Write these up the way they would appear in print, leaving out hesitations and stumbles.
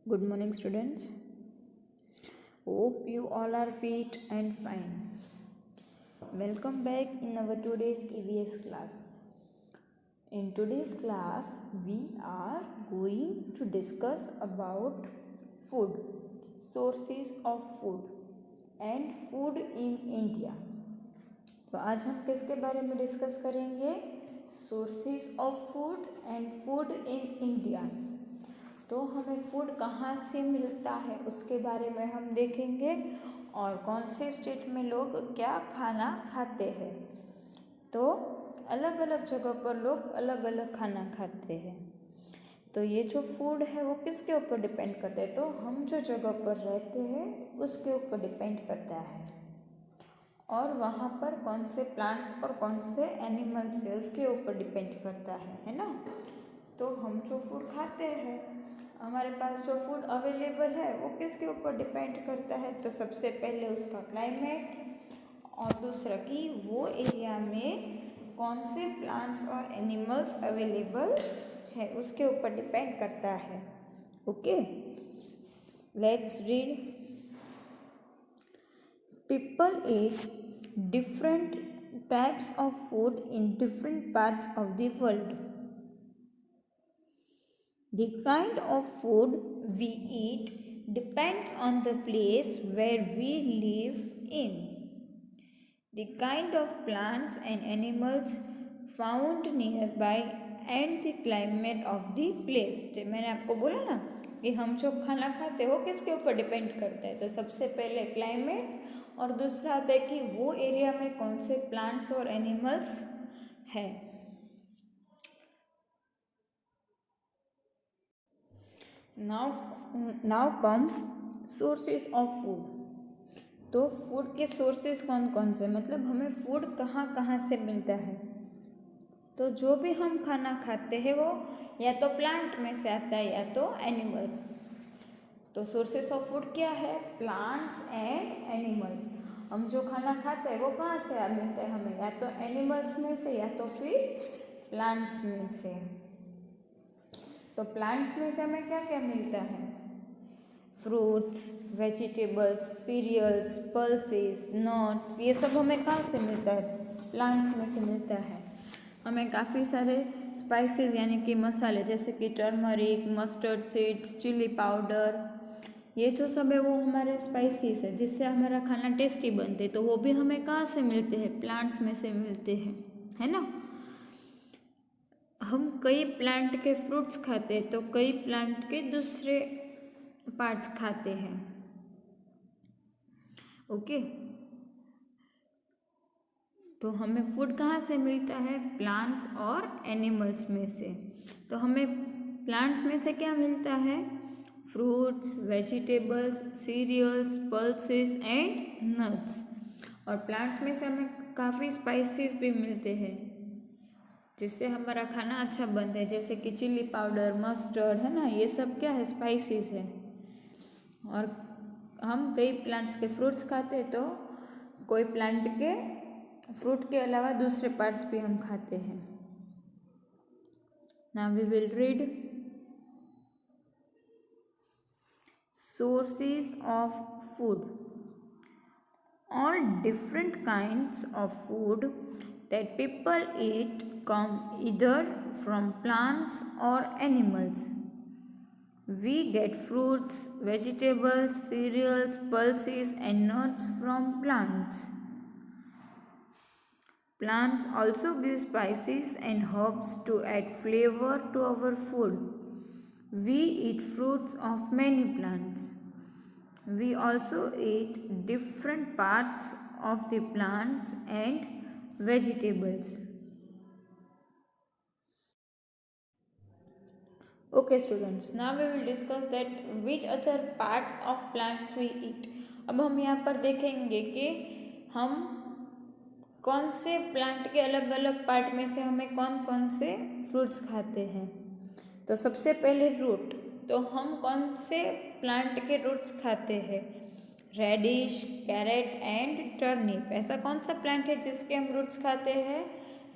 Good morning, students. Hope you all are fit and fine. Welcome back in our today's EVS class. In today's class, we are going to discuss about food, sources of food and food in India. तो आज हम किसके बारे में discuss करेंगे? Sources of food and food in India. तो हमें food कहाँ से मिलता है उसके बारे में हम देखेंगे और कौन से स्टेट में लोग क्या खाना खाते हैं. तो अलग अलग जगह पर लोग अलग अलग खाना खाते हैं. तो ये जो फूड है वो किसके ऊपर डिपेंड करता है? तो हम जो जगह पर रहते हैं उसके ऊपर डिपेंड करता है. और वहाँ पर कौन से प्लांट्स और कौन से एनिमल्स है उसके ऊपर डिपेंड करता है ना. तो हम जो फूड खाते हैं, हमारे पास जो फूड अवेलेबल है वो किसके ऊपर डिपेंड करता है? तो सबसे पहले उसका क्लाइमेट और दूसरा कि वो एरिया में कौन से प्लांट्स और एनिमल्स अवेलेबल है उसके ऊपर डिपेंड करता है. Okay, let's read. People eat different types of food in different parts of the world. The kind of food we eat depends on the place where we live in. The kind of plants and animals found nearby and the climate of the place. मैंने आपको बोला ना कि हम जो खाना खाते हैं वो किसके ऊपर डिपेंड करता है. तो सबसे पहले क्लाइमेट और दूसरा आता है कि वो एरिया में कौन से प्लांट्स और एनिमल्स है. Now comes sources of food. तो फूड के सोर्सेज कौन कौन से, मतलब हमें फूड कहाँ कहाँ से मिलता है. तो जो भी हम खाना खाते हैं वो या तो प्लांट में से आता है या तो एनिमल्स. तो सोर्सेज ऑफ फूड क्या है? Plants and animals. हम जो खाना खाते हैं वो कहाँ से मिलता है हमें? या तो एनिमल्स में से या तो फिर प्लांट्स में से. तो प्लांट्स में से हमें क्या क्या मिलता है? Fruits, vegetables, cereals, pulses, nuts, ये सब हमें कहाँ से मिलता है? प्लांट्स में से मिलता है. हमें काफ़ी सारे स्पाइसेस यानी कि मसाले जैसे कि turmeric, mustard seeds, chilli powder, ये जो सब है वो हमारे स्पाइसेस है जिससे हमारा खाना टेस्टी बनते हैं. तो वो भी हमें कहाँ से मिलते हैं? प्लांट्स में से मिलते हैं, है ना. हम कई प्लांट के फ्रूट्स खाते हैं तो कई प्लांट के दूसरे पार्ट्स खाते हैं. ओके, तो हमें फूड कहाँ से मिलता है? प्लांट्स और एनिमल्स में से. तो हमें प्लांट्स में से क्या मिलता है? Fruits, vegetables, cereals, pulses and nuts. और प्लांट्स में से हमें काफ़ी स्पाइसेस भी मिलते हैं जिससे हमारा खाना अच्छा बनता है, जैसे कि चिली पाउडर, मस्टर्ड, है ना. ये सब क्या है? स्पाइसेस है. और हम कई प्लांट्स के फ्रूट्स खाते हैं तो कोई प्लांट के फ्रूट के अलावा दूसरे पार्ट्स भी हम खाते हैं. Now we will read sources of food. All different kinds of food that people eat come either from plants or animals. We get fruits, vegetables, cereals, pulses, and nuts from plants. Plants also give spices and herbs to add flavor to our food. We eat fruits of many plants. We also eat different parts of the plants and vegetables. Okay students, now we will discuss that which other parts of plants we eat. अब हम यहाँ पर देखेंगे कि हम कौन से plant के अलग अलग पार्ट में से हमें कौन कौन से फ्रूट्स खाते हैं. तो सबसे पहले रूट. तो हम कौन से प्लांट के रूट्स खाते हैं? Radish, carrot and turnip. ऐसा कौन सा प्लांट है जिसके हम रूट्स खाते हैं?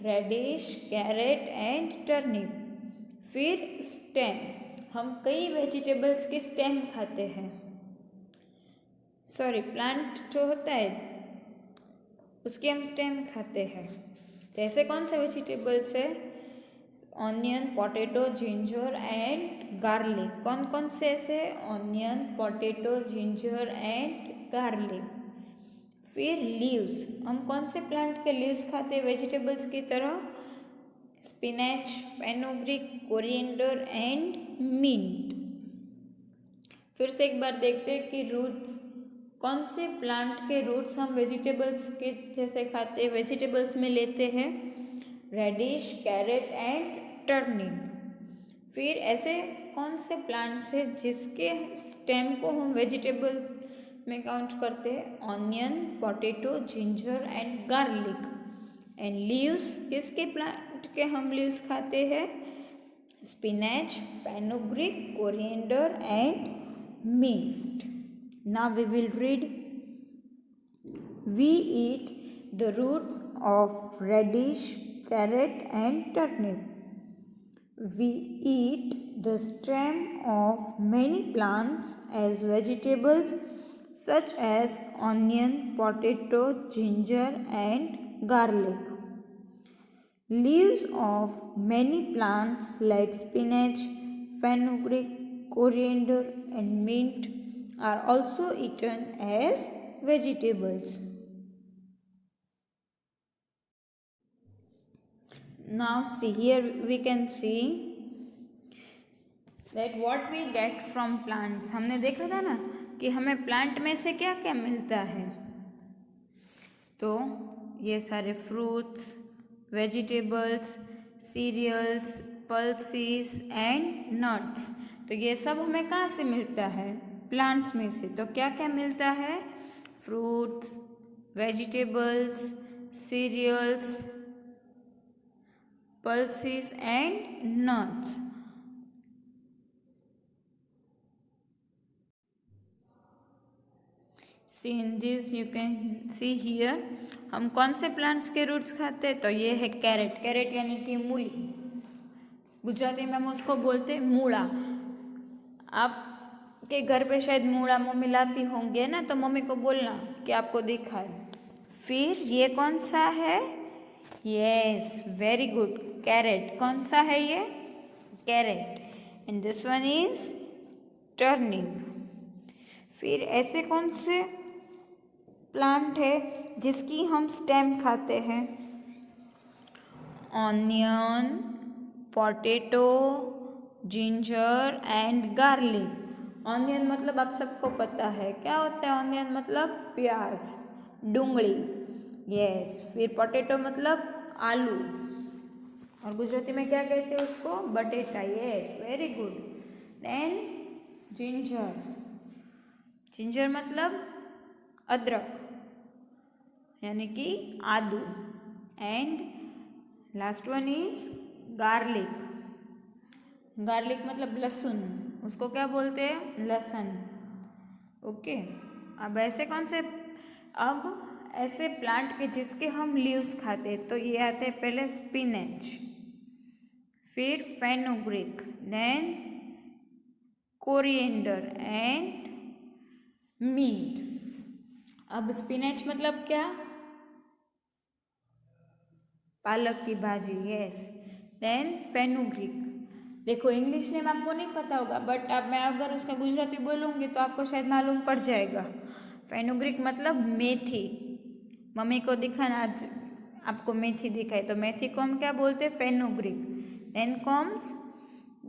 Radish, carrot and turnip. फिर स्टेम. हम कई वेजिटेबल्स के स्टेम खाते हैं, सॉरी प्लांट जो होता है उसके हम स्टेम खाते हैं। तो ऐसे कौन से वेजिटेबल्स है? Onion, potato, ginger and garlic. कौन कौन से ऐसे? Onion, potato, ginger and garlic. फिर लीव्स, हम कौन से प्लांट के लीव्स खाते हैं वेजिटेबल्स की तरह? Spinach, fenugreek, coriander and mint. फिर से एक बार देखते हैं कि रूट्स, कौन से प्लांट के रूट्स हम वेजिटेबल्स के जैसे खाते हैं, वेजिटेबल्स में लेते हैं? Radish, carrot and turnip. फिर ऐसे कौन से प्लांट्स है जिसके स्टेम को हम वेजिटेबल में काउंट करते हैं? Onion, potato, ginger and garlic. And leaves, किसके प्लांट के हम लीव्स खाते हैं? Spinach, fenugreek, coriander and mint. Now we will read. We eat the roots of radish, carrot and turnip. We eat the stem of many plants as vegetables such as onion, potato, ginger and garlic. Leaves of many plants like spinach, fenugreek, coriander and mint are also eaten as vegetables. Now see, here we can see that what we get from plants. हमने देखा था ना कि हमें plant में से क्या क्या मिलता है। तो ये सारे fruits, vegetables, cereals, pulses and nuts, तो ये सब हमें कहाँ से मिलता है? प्लांट्स में से। तो क्या क्या मिलता है? Fruits, vegetables, cereals, pulses and nuts. See in this you can see here, हम कौन से प्लांट्स के रूट्स खाते हैं? तो ये है कैरेट। कैरेट यानी कि मूली, गुजराती में हम उसको बोलते हैं मूड़ा। आपके घर पे शायद मूड़ा मम्मी लाती होंगे ना, तो मम्मी को बोलना कि आपको दिखाए। फिर ये कौन सा है? Yes, very good, carrot. कौन सा है ये? Carrot. And this one is turnip. फिर ऐसे कौन से प्लांट है जिसकी हम स्टेम खाते हैं? Onion, potato, ginger and garlic. Onion मतलब आप सबको पता है क्या होता है? ऑनियन मतलब प्याज, डूंगली। यस। फिर पोटैटो मतलब आलू, और गुजराती में क्या कहते हैं उसको? बटेटा। Yes, very good. Then ginger, ginger मतलब अदरक यानी कि आदू। And last one is garlic. Garlic मतलब लहसुन, उसको क्या बोलते हैं? लहसुन। ओके। अब ऐसे कौन से, अब ऐसे प्लांट के जिसके हम लीव्स खाते हैं, तो ये आते हैं पहले स्पिनच, फिर fenugreek, then coriander and mint. अब स्पिनच मतलब क्या? पालक की भाजी। यस। देन फेनुग्रीक, देखो इंग्लिश नेम आपको नहीं पता होगा, बट अब मैं अगर उसका गुजराती बोलूँगी तो आपको शायद मालूम पड़ जाएगा। फेनुग्रीक मतलब मेथी। मम्मी को दिखाना आज आपको मेथी दिखाई, तो मेथी को हम क्या बोलते हैं? फेनुग्रीक। देन कॉम्स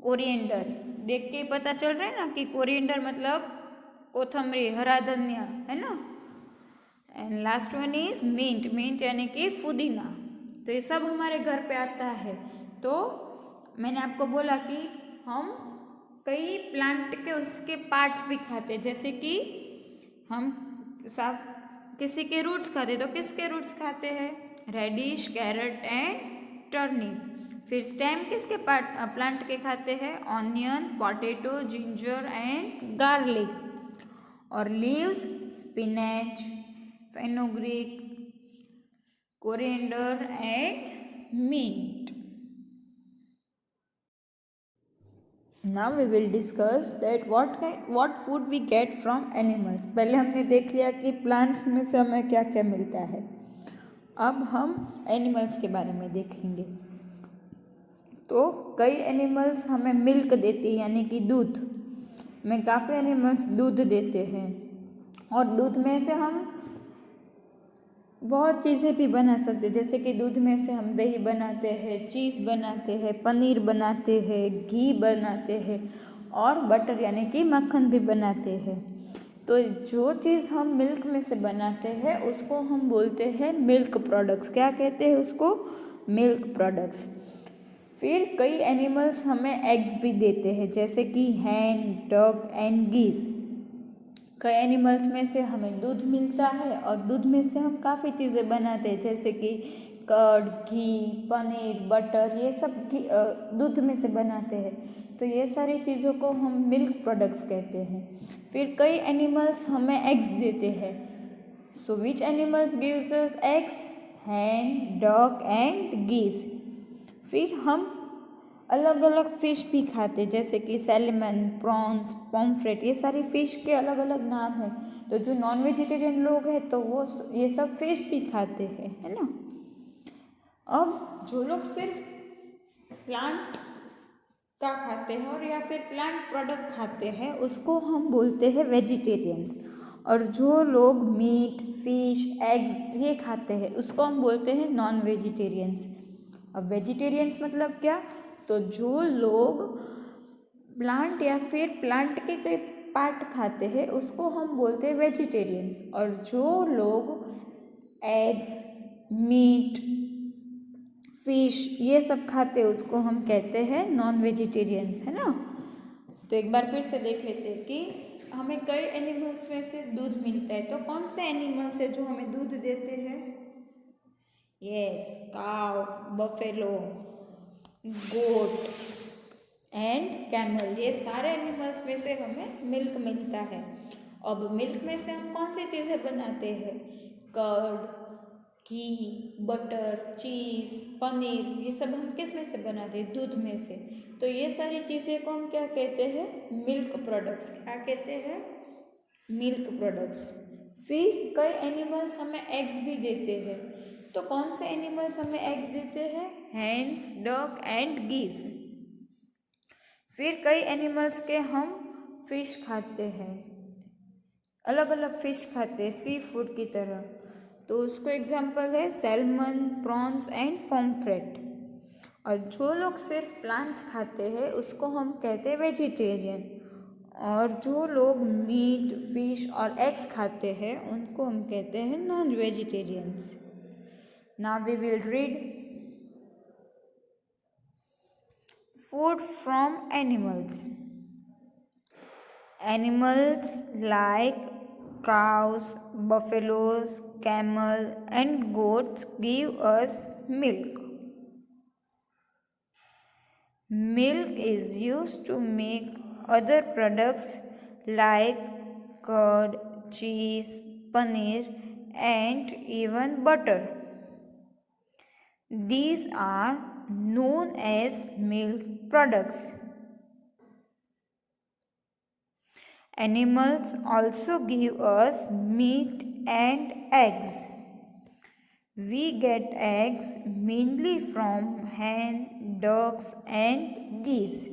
कोरिएंडर, देख के पता चल रहा है ना कि कोरिएंडर मतलब कोथमरी, हरा धनिया, है ना। And last one is mint. Mint यानी कि पुदीना। तो ये सब हमारे घर पे आता है। तो मैंने आपको बोला कि हम कई प्लांट के उसके पार्ट्स भी खाते हैं, जैसे कि हम साफ किसी के रूट्स खाते, तो किसके रूट्स खाते हैं? Radish, carrot and turnip. फिर स्टेम किसके प्लांट के खाते हैं? Onion, potato, ginger and garlic. और leaves spinach, fenugreek, coriander and mint. Now we will discuss that what food we get from animals. पहले हमने देख लिया कि प्लांट्स में से हमें क्या क्या मिलता है। अब हम एनिमल्स के बारे में देखेंगे। तो कई एनिमल्स हमें मिल्क देते हैं, यानी कि दूध में काफ़ी एनिमल्स दूध देते हैं, और दूध में से हम बहुत चीज़ें भी बना सकते हैं। जैसे कि दूध में से हम दही बनाते हैं, चीज़ बनाते हैं, पनीर बनाते हैं, घी बनाते हैं और बटर यानी कि मक्खन भी बनाते हैं। तो जो चीज़ हम मिल्क में से बनाते हैं उसको हम बोलते हैं मिल्क प्रोडक्ट्स। क्या कहते हैं उसको? Milk products. फिर कई एनिमल्स हमें एग्स भी देते हैं, जैसे कि हैन, डक एंड गीज़। कई एनिमल्स में से हमें दूध मिलता है और दूध में से हम काफ़ी चीज़ें बनाते हैं, जैसे कि कर्ड, घी, पनीर, बटर, ये सब दूध में से बनाते हैं। तो ये सारी चीज़ों को हम मिल्क प्रोडक्ट्स कहते हैं। फिर कई एनिमल्स हमें एग्स देते हैं। So which animals gives us eggs? Hen, duck and geese. फिर हम अलग अलग फ़िश भी खाते, जैसे कि सैल्मन, प्रॉन्स, पॉम्फ्रेट, ये सारी फ़िश के अलग अलग नाम हैं। तो जो नॉन वेजिटेरियन लोग हैं तो वो ये सब फ़िश भी खाते हैं, है ना। अब जो लोग सिर्फ प्लांट का खाते हैं और या फिर प्लांट प्रोडक्ट खाते हैं उसको हम बोलते हैं वेजिटेरियंस। और जो लोग मीट, फिश, एग्स ये खाते हैं उसको हम बोलते हैं नॉन वेजिटेरियंस। अब वेजिटेरियंस मतलब क्या? तो जो लोग प्लांट या फिर प्लांट के कई पार्ट खाते हैं उसको हम बोलते हैं वेजिटेरियंस। और जो लोग एग्स, मीट, फिश ये सब खाते हैं उसको हम कहते हैं नॉन वेजिटेरियंस, है ना। तो एक बार फिर से देख लेते हैं कि हमें कई एनिमल्स में से दूध मिलता है। तो कौन से एनिमल्स है जो हमें दूध देते हैं? यस, काव, बफेलो, गोट एंड कैमल, ये सारे एनिमल्स में से हमें मिल्क मिलता है। अब मिल्क में से हम कौन सी चीज़ें बनाते हैं? कर्ड, घी, बटर, चीज़, पनीर, ये सब हम किस में से बनाते हैं? दूध में से। तो ये सारी चीज़ें को हम क्या कहते हैं? Milk products. क्या कहते हैं? Milk products. फिर कई एनिमल्स हमें एग्स भी देते हैं। तो कौन से एनिमल्स हमें एग्स देते हैं? Hens, duck and geese. फिर कई एनिमल्स के हम फिश खाते हैं, अलग अलग फिश खाते हैं सी फूड की तरह। तो उसको एग्जाम्पल है सैल्मन, प्रॉन्स एंड पॉम्फ्रेट। और जो लोग सिर्फ प्लांट्स खाते हैं उसको हम कहते हैं वेजिटेरियन। और जो लोग मीट, फिश और एग्स खाते हैं उनको हम कहते हैं non vegetarians. Now we will read food from animals. Animals like cows, buffaloes, camel and goats give us milk. Milk is used to make other products like curd, cheese, paneer and even butter. These are known as milk products. Animals also give us meat and eggs. We get eggs mainly from hen, ducks and geese.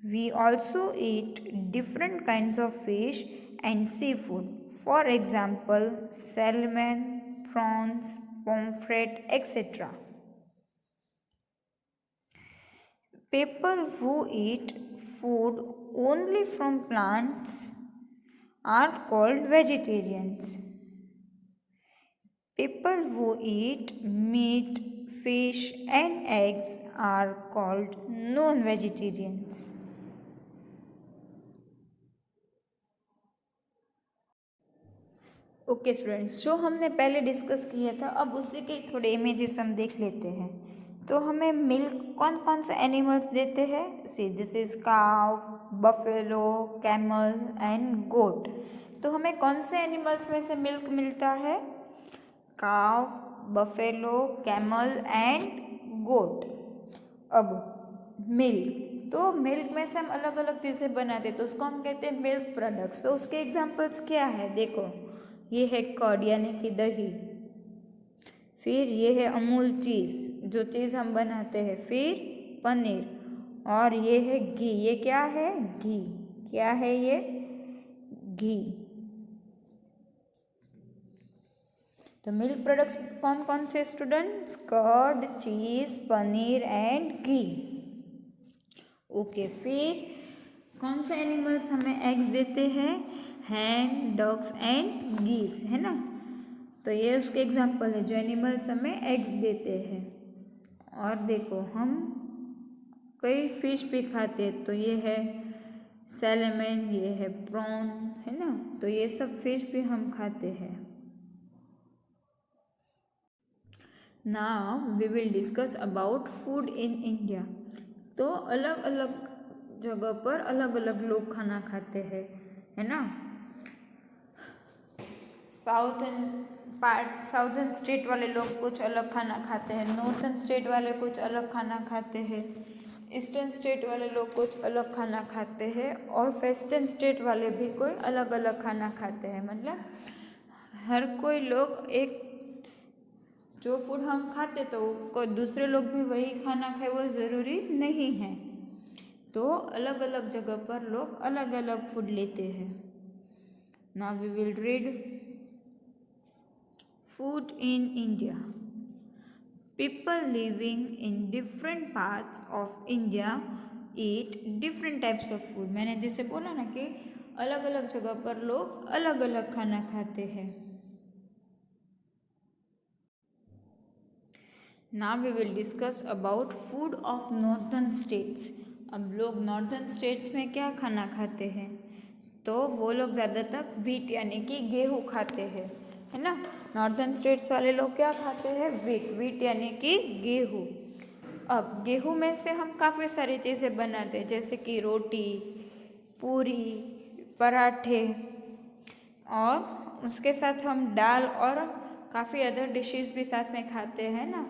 We also eat different kinds of fish and seafood. For example, salmon, prawns, pomfret, etc. People who eat food only from plants are called vegetarians. People who eat meat, fish and eggs are called non-vegetarians. Okay students, जो हमने पहले discuss किया था अब उसी के थोड़े images हम देख लेते हैं। तो हमें मिल्क कौन कौन से एनिमल्स देते हैं? सी दिस इज काव, बफेलो, कैमल एंड गोट। तो हमें कौन से एनिमल्स में से मिल्क मिलता है? काव, बफेलो, कैमल एंड गोट। अब मिल्क, तो मिल्क में से हम अलग अलग चीज़ें बनाते हैं तो उसको हम कहते हैं मिल्क प्रोडक्ट्स। तो उसके एग्जांपल्स क्या है, देखो ये है कर्ड यानी कि दही, फिर ये है अमूल चीज़ जो चीज़ हम बनाते हैं, फिर पनीर, और ये है घी। ये क्या है, घी। क्या है ये, घी। तो मिल्क प्रोडक्ट्स कौन कौन से students, curd, cheese, paneer and ghee. Okay, फिर कौन से एनिमल्स हमें एग्स देते हैं, हैन, डॉग्स एंड गीस, है ना। तो ये उसके एग्जाम्पल है जो एनिमल्स हमें एग्स देते हैं। और देखो हम कई फिश भी खाते हैं, तो ये है सैलमन, ये है प्रॉन, है ना। तो ये सब फिश भी हम खाते हैं। Now we will discuss about food in India. तो अलग अलग जगह पर अलग अलग लोग खाना खाते हैं, है ना। साउथर्न स्टेट वाले लोग कुछ अलग खाना खाते हैं, नॉर्थर्न स्टेट वाले कुछ अलग खाना खाते हैं, ईस्टर्न स्टेट वाले लोग कुछ अलग खाना खाते हैं, और वेस्टर्न स्टेट वाले भी कोई अलग अलग खाना खाते हैं। मतलब हर कोई लोग एक जो फूड हम खाते तो कोई दूसरे लोग भी वही खाना खाए वो ज़रूरी नहीं है। तो अलग अलग जगह पर लोग अलग अलग फूड लेते हैं। Now we will read food in India. People living in different parts of India eat different types of food. मैंने जैसे बोला ना कि अलग अलग जगह पर लोग अलग अलग खाना खाते हैं। Now we will discuss about food of northern states. अब लोग नॉर्थर्न स्टेट्स में क्या खाना खाते हैं, तो वो लोग ज़्यादातर व्हीट यानी कि गेहूँ खाते हैं, है ना। नॉर्थर्न स्टेट्स वाले लोग क्या खाते हैं, व्हीट यानी कि गेहूँ। अब गेहूँ में से हम काफ़ी सारी चीज़ें बनाते हैं, जैसे कि रोटी, पूरी, पराठे, और उसके साथ हम दाल और काफ़ी अदर डिशेस भी साथ में खाते हैं ना।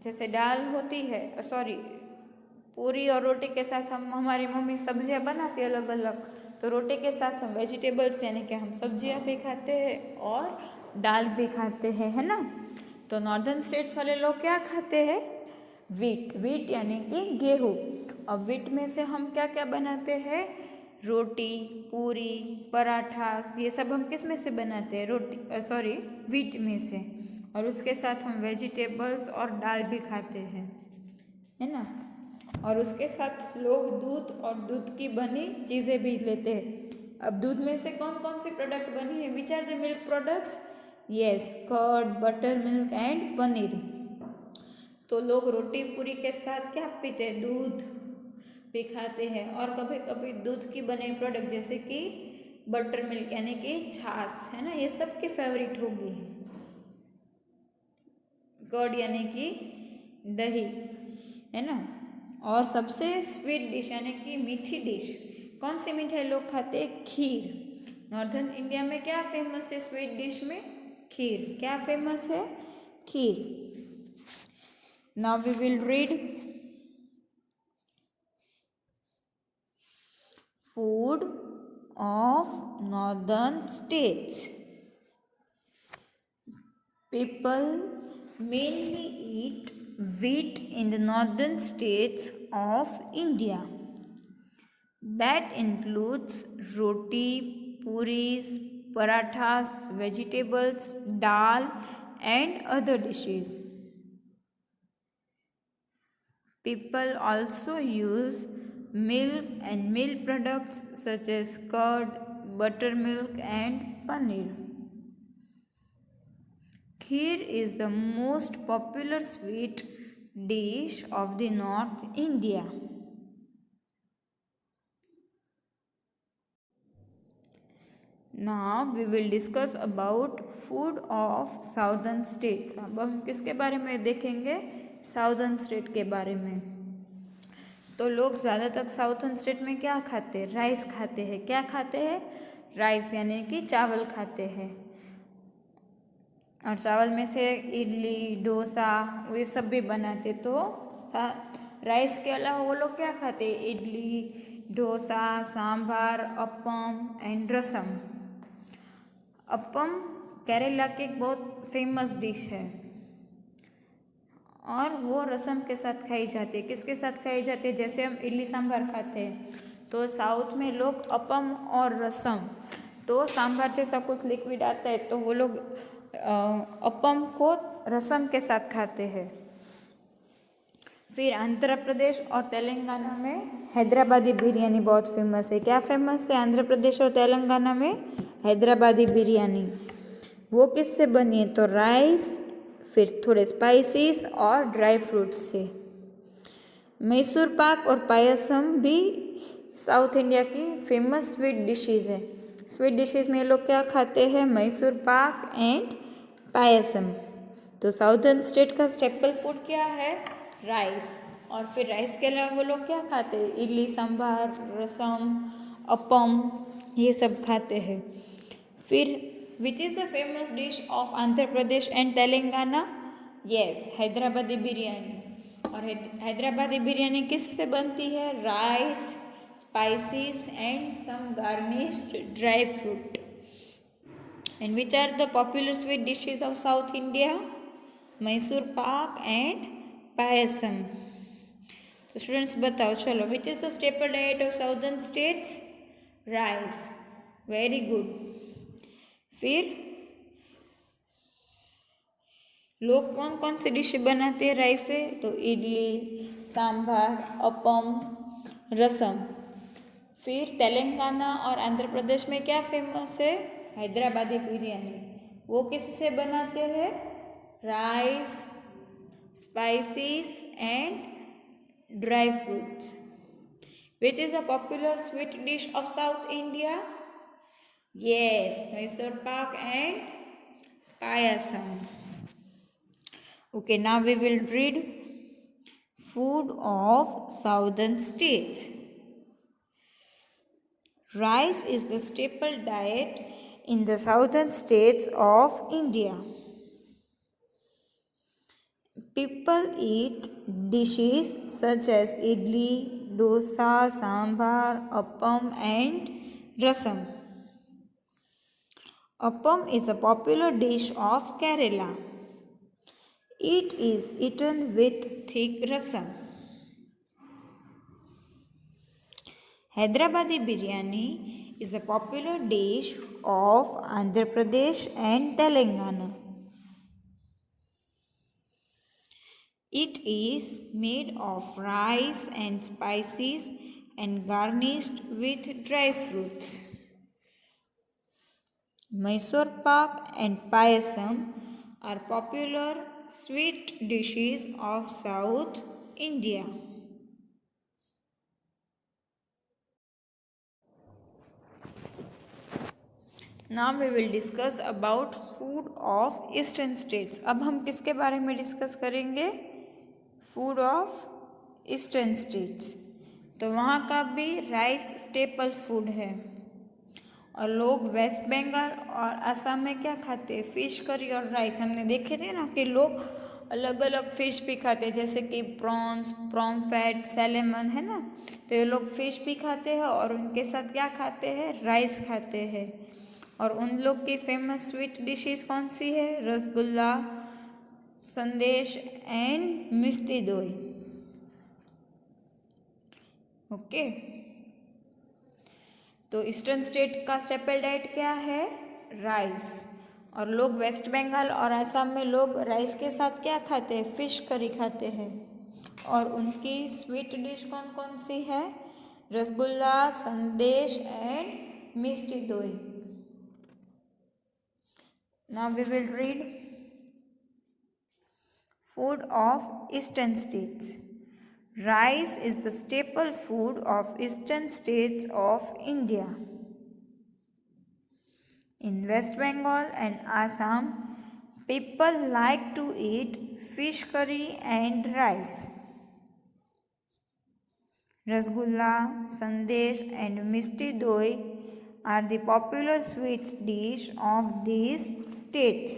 जैसे दाल होती है, पूरी और रोटी के साथ हमारी मम्मी सब्जियां बनाती है अलग अलग, तो रोटी के साथ हम वेजिटेबल्स यानी कि हम सब्जियां भी खाते हैं और दाल भी खाते हैं, है ना। तो नॉर्दर्न स्टेट्स वाले लोग क्या खाते हैं, व्हीट यानी कि गेहूँ। अब व्हीट में से हम क्या क्या बनाते हैं, रोटी, पूरी, पराठा, ये सब हम किस में से बनाते हैं, व्हीट में से। और उसके साथ हम वेजिटेबल्स और दाल भी खाते हैं, है ना। और उसके साथ लोग दूध और दूध की बनी चीज़ें भी लेते हैं। अब दूध में से कौन कौन सी प्रोडक्ट बनी है, which are the milk products, yes, curd, butter milk and paneer. तो लोग रोटी पूरी के साथ क्या पीते हैं, दूध भी खाते हैं, और कभी कभी दूध की बने प्रोडक्ट जैसे कि बटर मिल्क यानी कि छाछ, है ना, ये सबकी फेवरेट होगी। कर्ड यानी कि दही, है ना। और सबसे स्वीट डिश यानी कि मीठी डिश, कौन सी मिठाई लोग खाते हैं, खीर। नॉर्दर्न इंडिया में क्या फेमस है स्वीट डिश में, खीर। क्या फेमस है, kheer. Now we will read food of northern states. People mainly eat wheat in the northern states of India. That includes roti, puris, parathas, vegetables, dal, and other dishes. People also use milk and milk products such as curd, buttermilk, and paneer. Kheer is the most popular sweet dish of the North India. Now we will discuss about food of southern states. अब हम किसके बारे में देखेंगे, southern state के बारे में। तो लोग ज़्यादातर साउथर्न स्टेट में क्या खाते हैं, राइस खाते हैं। क्या खाते हैं, राइस यानी कि चावल खाते हैं। और चावल में से इडली, डोसा, ये सब भी बनाते। तो राइस के अलावा वो लोग क्या खाते हैं? इडली, डोसा, सांभर, अप्पम एंड रसम। अप्पम केरला की एक बहुत फेमस डिश है और वो रसम के साथ खाई जाती है। किसके साथ खाई जाती है? जैसे हम इडली सांभर खाते हैं तो साउथ में लोग अप्पम और रसम, तो सांभर जैसा कुछ लिक्विड आता है तो वो लोग अप्पम को रसम के साथ खाते हैं। फिर आंध्र प्रदेश और तेलंगाना में हैदराबादी बिरयानी बहुत फेमस है। क्या फेमस है आंध्र प्रदेश और तेलंगाना में? हैदराबादी बिरयानी। वो किससे बनी है? तो राइस, फिर थोड़े स्पाइसेस और ड्राई फ्रूट से। मैसूर पाक और पायसम भी साउथ इंडिया की फेमस स्वीट डिशेज़ है। स्वीट डिशेज़ में ये लोग क्या खाते हैं? मैसूर पाक एंड पायसम। तो साउदर्न स्टेट का स्टेपल फूड क्या है? राइस। और फिर राइस के अलावा वो लोग क्या खाते हैं? इडली सांभर, रसम, अप्पम, ये सब खाते हैं। फिर which is the famous dish of Andhra Pradesh and Telangana? Yes, Hyderabadi biryani. और हैदराबादी बिरयानी किससे बनती है? Rice, spices and some garnished dry fruit. And which are the popular sweet dishes of South India? Mysore pak and payasam. तो स्टूडेंट्स बताओ, चलो, which is the staple diet of southern states? Rice. Very good. फिर लोग कौन कौन सी डिश बनाते हैं rice से? तो इडली, सांभर, अप्पम, रसम। फिर तेलंगाना और आंध्र प्रदेश में क्या फेमस है? हैदराबादी बिरयानी। वो किससे बनाते हैं? Rice, spices and dry fruits. Which is a popular sweet dish of South India? Yes, Mysore pak and payasam. Okay, now we will read food of southern states. Rice is the staple diet in the southern states of India. People eat dishes such as idli, dosa, sambar, appam and rasam. Appam is a popular dish of Kerala. It is eaten with thick rasam. Hyderabadi biryani is a popular dish of Andhra Pradesh and Telangana. It is made of rice and spices and garnished with dry fruits. Mysore pak and payasam are popular sweet dishes of South India. Now we will discuss about food of eastern states. अब हम किसके बारे में discuss करेंगे? Food of eastern states. तो वहाँ का भी राइस स्टेपल फूड है। और लोग वेस्ट बंगाल और असम में क्या खाते हैं? फिश करी और राइस। हमने देखे थे ना कि लोग अलग अलग फिश भी खाते हैं, जैसे कि प्रॉन्स, प्रॉम्फेट, सैलेमन, है ना। तो ये लोग फिश भी खाते हैं और उनके साथ क्या खाते हैं? राइस खाते हैं। और उन लोग की फेमस स्वीट डिशेस कौन सी है? रसगुल्ला, संदेश एंड मिष्टी दोई। ओके, तो ईस्टर्न स्टेट का स्टेपल डाइट क्या है? राइस। और लोग वेस्ट बंगाल और असम में लोग राइस के साथ क्या खाते हैं? फिश करी खाते हैं। और उनकी स्वीट डिश कौन कौन सी है? रसगुल्ला, संदेश एंड मिष्टी दोई। Now we will read food of eastern states. Rice is the staple food of eastern states of India. In West Bengal and Assam, people like to eat fish curry and rice. Rasgulla, sandesh and misti doi are the popular sweet dish of these states.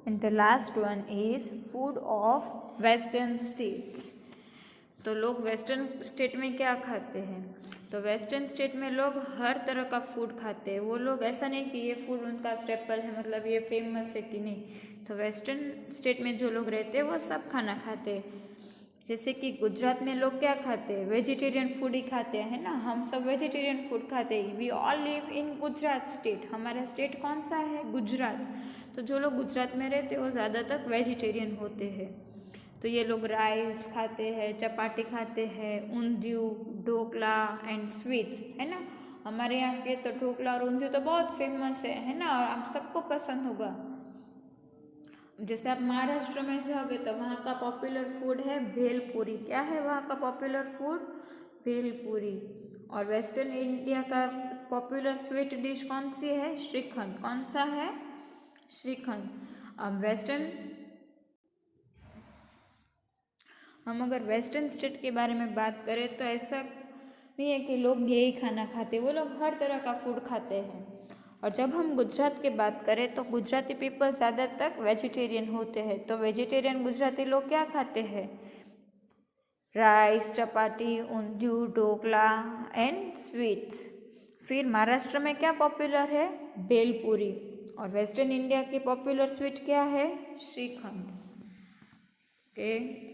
And the last one is food of western states. तो लोग western state में क्या खाते हैं? तो western state में लोग हर तरह का फूड खाते हैं. वो लोग ऐसा नहीं कि ये फूड उनका स्टेपल है, मतलब ये फेमस है कि नहीं. तो वेस्टर्न स्टेट में जो लोग रहते हैं वो सब खाना खाते हैं. जैसे कि गुजरात में लोग क्या खाते हैं? वेजिटेरियन फूड ही खाते हैं, है ना. हम सब वेजिटेरियन फूड खाते हैं. We all live in Gujarat state. हमारा स्टेट कौन सा है? गुजरात. तो जो लोग गुजरात में रहते हैं वो ज़्यादातर वेजिटेरियन होते हैं. तो ये लोग राइस खाते हैं, चपाती खाते हैं, ऊंधियू, ढोकला एंड स्वीट्स, है ना. हमारे यहाँ के तो ढोकला और ऊंधियू तो बहुत फेमस है ना, और आप सबको पसंद होगा. जैसे आप महाराष्ट्र में जाओगे तो वहाँ का पॉपुलर फूड है भेलपूरी. क्या है वहाँ का पॉपुलर फूड? भेलपूरी. और वेस्टर्न इंडिया का पॉपुलर स्वीट डिश कौन सी है? श्रीखंड. कौन सा है? श्रीखंड. अब हम अगर वेस्टर्न स्टेट के बारे में बात करें तो ऐसा नहीं है कि लोग यही खाना खाते, वो लोग हर तरह का फूड खाते हैं. और जब हम गुजरात की बात करें तो गुजराती पीपल ज़्यादातर वेजिटेरियन होते हैं. तो वेजिटेरियन गुजराती लोग क्या खाते हैं? Rice, chapati, undhiyu, dhokla and sweets. फिर महाराष्ट्र में क्या पॉपुलर है? भेलपूरी. और वेस्टर्न इंडिया की पॉपुलर स्वीट क्या है? Shrikhand. Okay,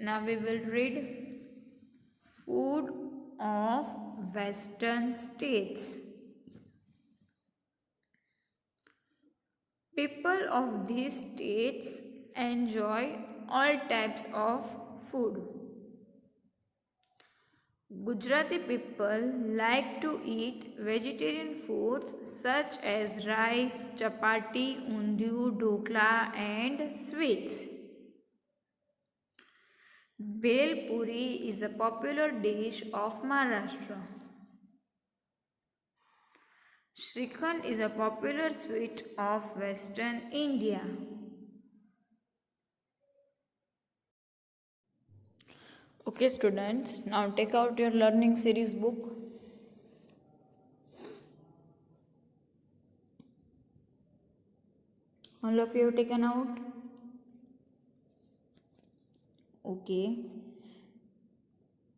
now we will read food of western states. People of these states enjoy all types of food. Gujarati people like to eat vegetarian foods such as rice, chapati, undhiyu, dhokla and sweets. Bhel puri is a popular dish of Maharashtra. Shrikhand is a popular sweet of Western India. Okay students, now take out your learning series book. All of you have taken out? Okay.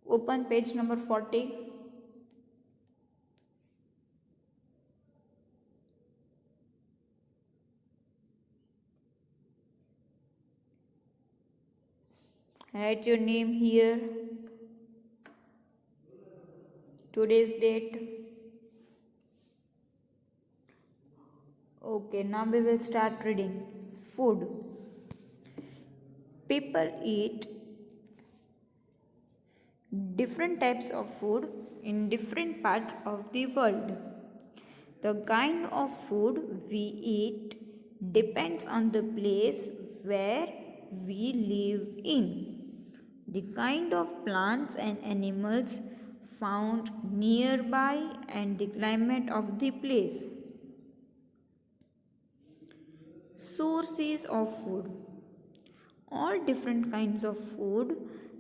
Open page number 40. Write your name here. Today's date. Okay, now we will start reading. Food. People eat different types of food in different parts of the world. The kind of food we eat depends on the place where we live in, the kind of plants and animals found nearby, and the climate of the place. Sources of food. All different kinds of food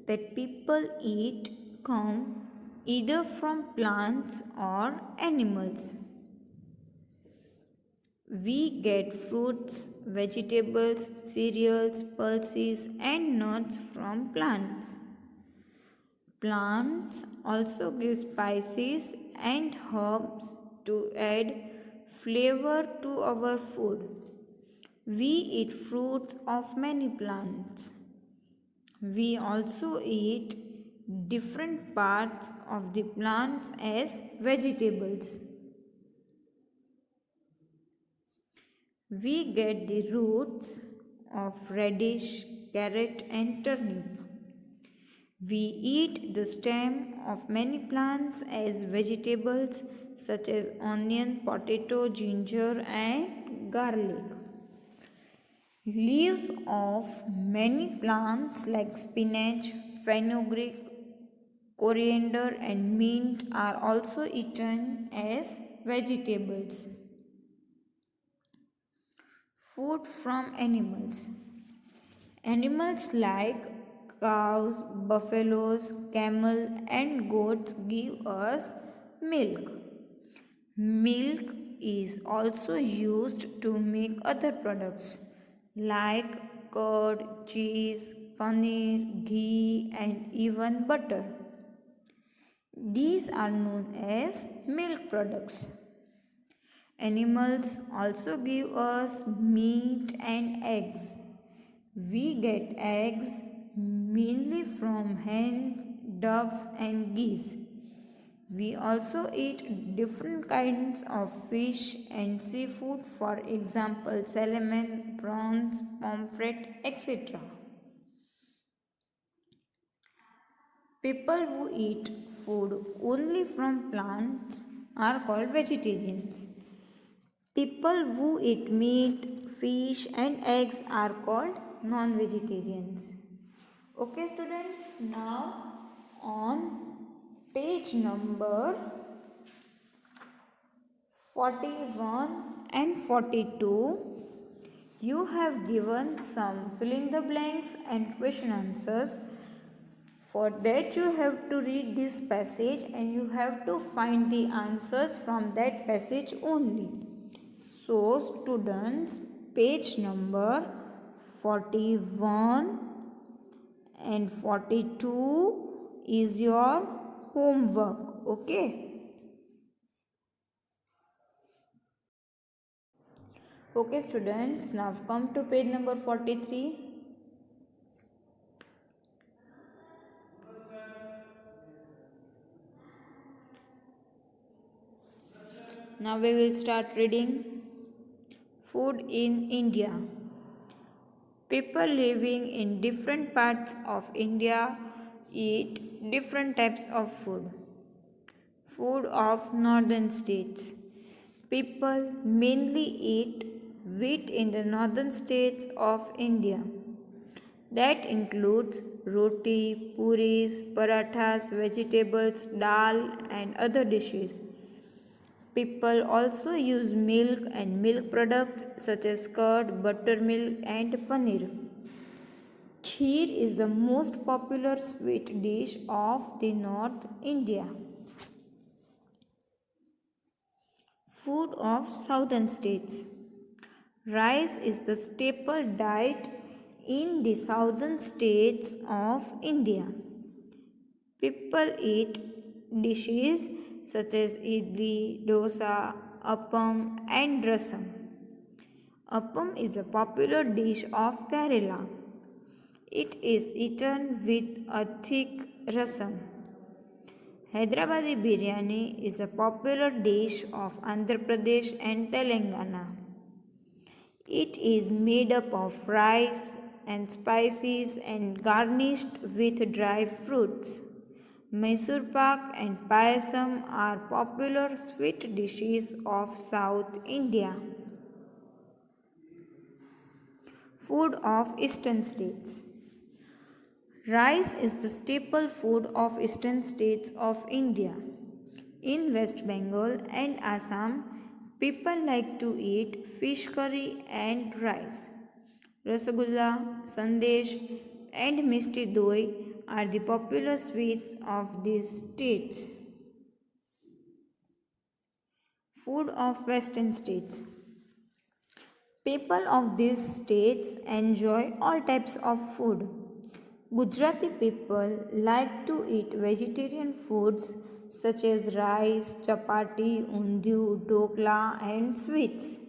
that people eat come either from plants or animals. We get fruits, vegetables, cereals, pulses, and nuts from plants. Plants also give spices and herbs to add flavor to our food. We eat fruits of many plants. We also eat different parts of the plants as vegetables. We get the roots of radish, carrot and turnip. We eat the stem of many plants as vegetables such as onion, potato, ginger and garlic. Leaves of many plants like spinach, fenugreek, coriander and mint are also eaten as vegetables. Food from animals. Animals like cows, buffaloes, camel and goats give us milk. Milk is also used to make other products like curd, cheese, paneer, ghee, and even butter. These are known as milk products. Animals also give us meat and eggs. We get eggs mainly from hen, ducks, and geese. We also eat different kinds of fish and seafood, for example, salmon, prawns, pomfret, etc. People who eat food only from plants are called vegetarians. People who eat meat, fish, and eggs are called non vegetarians. Okay, students, now on page number 41 and 42, you have given some fill in the blanks and question answers. For that, you have to read this passage and you have to find the answers from that passage only. So, students, page number 41 and 42 is your homework. Okay. Okay, students, now come to page number 43. Now we will start reading. Food in India. People living in different parts of India eat different types of food. Food of northern states. People mainly eat wheat in the northern states of India. That includes roti, puris, parathas, vegetables, dal, and other dishes. People also use milk and milk products such as curd, buttermilk, and paneer. Kheer is the most popular sweet dish of the North India. Food of southern states. Rice is the staple diet in the southern states of India. People eat dishes such as idli, dosa, appam, and rasam. Appam is a popular dish of Kerala. It is eaten with a thick rasam. Hyderabadi biryani is a popular dish of Andhra Pradesh and Telangana. It is made up of rice and spices and garnished with dry fruits. Mysore pak and payasam are popular sweet dishes of South India. Food of eastern states. Rice is the staple food of eastern states of India. In West Bengal and Assam, people like to eat fish curry and rice. Rasagulla, sandesh, and misti doi are the popular sweets of these states. Food of western states. People of these states enjoy all types of food. Gujarati people like to eat vegetarian foods such as rice, chapati, undiyu, dokla, and sweets.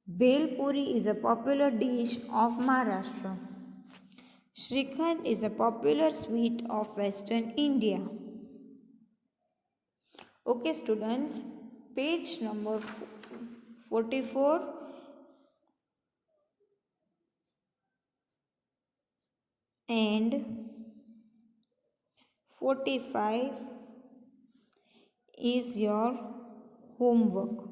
Bel puri is a popular dish of Maharashtra. Shrikhand is a popular sweet of Western India. Okay, students, page number 44 and 45 is your homework.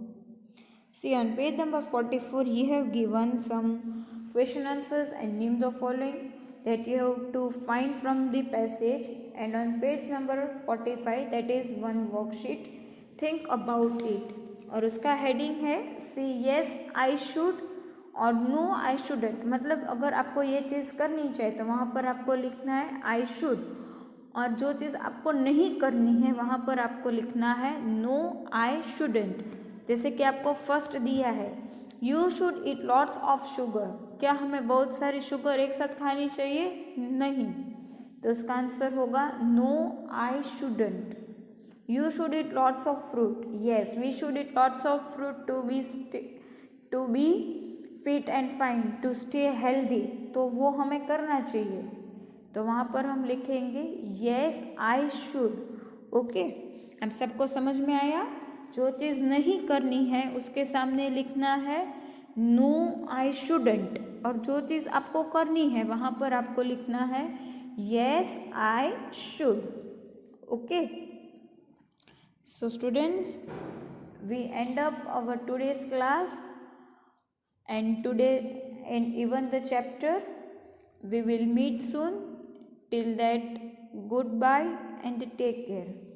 See, on page number 44, you have given some question answers and name the following that you have to find from the passage, and on page number 45, that is one worksheet, think about it. और उसका heading है सी yes I should और no I shouldn't, मतलब अगर आपको ये चीज़ करनी चाहिए तो वहाँ पर आपको लिखना है आई शुड, और जो चीज़ आपको नहीं करनी है वहाँ पर आपको लिखना है नो आई शुडेंट. जैसे कि आपको फर्स्ट दिया है you should eat lots of sugar, क्या हमें बहुत सारी शुगर एक साथ खानी चाहिए? नहीं। तो इसका आंसर होगा no, I shouldn't. You should eat lots of fruit. Yes, we should eat lots of fruit to be fit and fine, to stay healthy. तो वो हमें करना चाहिए। तो वहाँ पर हम लिखेंगे yes, I should. ओके, हम सबको समझ में आया? जो चीज़ नहीं करनी है उसके सामने लिखना है no, I shouldn't. और जो चीज़ आपको करनी है वहाँ पर आपको लिखना है yes, I should. Okay. So students, we end up our today's class and even the chapter. We will meet soon. Till that, goodbye and take care.